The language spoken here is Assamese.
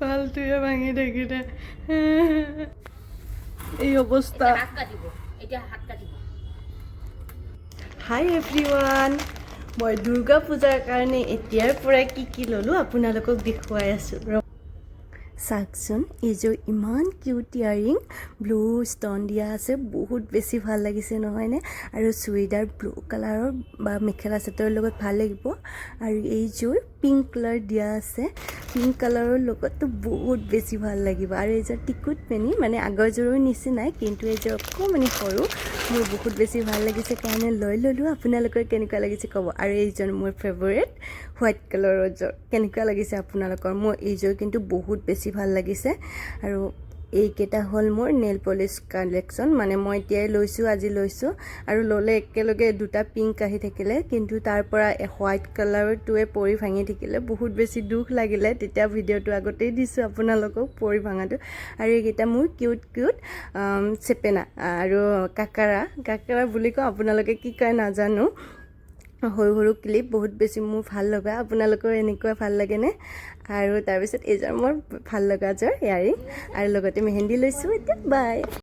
ভালটোৱে ভাঙি থাকিলে এই অৱস্থা হাই এভৰিৱান মই দুৰ্গা পূজাৰ কাৰণে এতিয়াৰ পৰা কি ল'লোঁ আপোনালোকক দেখুৱাই আছোঁ চাওকচোন এইযোৰ ইমান কিউট ইয়াৰিং ব্লু ষ্টন দিয়া আছে বহুত বেছি ভাল লাগিছে নহয়নে আৰু চুইদাৰ ব্লু কালাৰৰ বা মেখেলা চাদৰৰ লগত ভাল লাগিব আৰু এইযোৰ পিংক কালাৰ দিয়া আছে পিংক কালাৰৰ লগতো বহুত বেছি ভাল লাগিব আৰু এইযোৰ টিকুট পেনি মানে আগৰযোৰৰ নিচিনাই কিন্তু এইযোৰ অকণমানি সৰু মোৰ বহুত বেছি ভাল লাগিছে কাৰণে লৈ ল'লোঁ আপোনালোকৰ কেনেকুৱা লাগিছে ক'ব আৰু এইযোৰ মোৰ ফেভৰেট হোৱাইট কালাৰৰ যোৰ কেনেকুৱা লাগিছে আপোনালোকৰ মোৰ এইযোৰ কিন্তু বহুত বেছি ভাল লাগিছে আৰু এইকেইটা হ'ল মোৰ নেল পলিছ কালেকশ্যন মানে মই এতিয়াই লৈছোঁ আজি লৈছোঁ আৰু ল'লে একেলগে দুটা পিংক আহি থাকিলে কিন্তু তাৰ পৰা হোৱাইট কালাৰটোৱে পৰি ভাঙি থাকিলে বহুত বেছি দুখ লাগিলে তেতিয়া ভিডিঅ'টো আগতেই দিছোঁ আপোনালোকক পৰি ভাঙাটো আৰু এইকেইটা মোৰ কিউট চেপেনা আৰু কাকাৰা বুলি কওঁ আপোনালোকে কি কয় নাজানো সৰু সৰু ক্লিপ বহুত বেছি মোৰ ভাল লগা আপোনালোকৰ এনেকুৱা ভাল লাগেনে আৰু তাৰপিছত এইযোৰ মোৰ ভাল লগা যোৰ ইয়াৰিং আৰু লগতে মেহেন্দি লৈছোঁ এতিয়া বাই